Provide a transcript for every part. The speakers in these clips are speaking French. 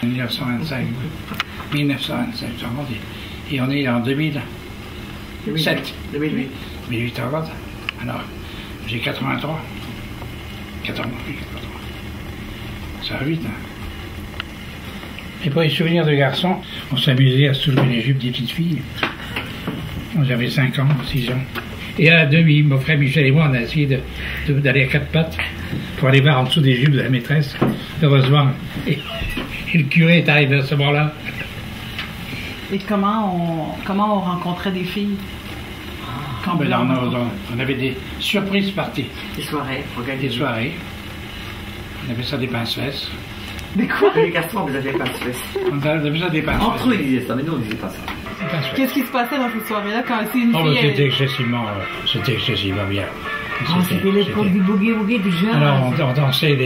1925. 1925, et on est en 2007. 2008. 18 ans. Alors, j'ai 83. 83. Ça va vite, hein. Et pour les souvenirs de garçons, on s'amusait à soulever les jupes des petites filles. J'avais 5 ans, 6 ans. Et à demi, mon frère Michel et moi, on a essayé d'aller à 4 pattes pour aller voir en dessous des jupes de la maîtresse. Heureusement, et le curé est arrivé à ce moment-là. Et comment on rencontrait des filles? On avait des surprises parties. Des soirées, des soirées. On appelait ça des pince-fesses. Mais quoi? Les garçons, vous avez pas fait. On appelait ça des pince-fesses. Entre eux, ils disaient ça, mais nous, on disait pas ça. Qu'est-ce qui se passait dans ces soirées-là quand c'est une fille? C'était excessivement bien. C'était l'époque du boogie-woogie du jeune. Alors on dansait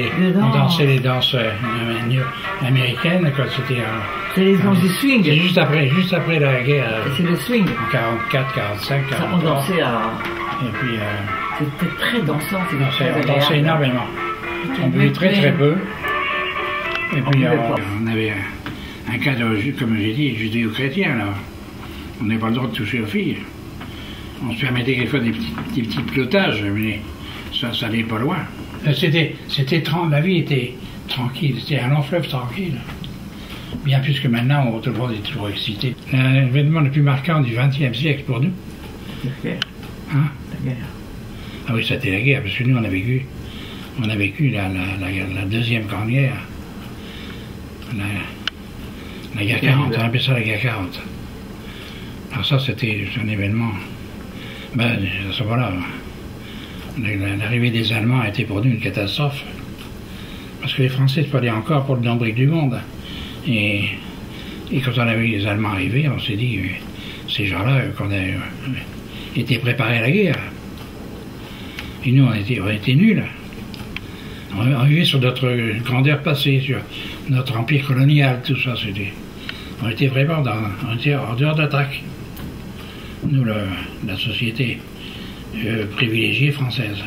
les danses américaines, quoi. C'est les danses du swing. C'est juste après la guerre. C'est le swing. En 44, 45, 43. On dansait à... Et puis... C'était très dansant. On dansait énormément. On buvait très peu. Et puis on avait un cas de, comme j'ai dit, judéo-chrétien, là. On n'avait pas le droit de toucher aux filles. On se permettait quelquefois des petits pilotages, mais ça allait pas loin. La vie était tranquille, c'était un long fleuve tranquille. Bien plus que maintenant, où tout le monde est toujours excité. L'événement le plus marquant du XXe siècle pour nous. La guerre. Hein? La guerre. Ah oui, c'était la guerre, parce que nous, on a vécu la deuxième grande guerre. La guerre 40, on appelait ça la guerre 40. Alors ça, c'était un événement. À ce moment-là, l'arrivée des Allemands a été pour nous une catastrophe. Parce que les Français se prenaient encore pour le nombril du monde. Et quand on a vu les Allemands arriver, on s'est dit, ces gens-là, qu'on a été préparés à la guerre. Et nous, on était nuls. On vivait sur notre grandeur passée, sur notre empire colonial, tout ça. On était vraiment en dehors d'attaque. Nous, la société privilégiée française.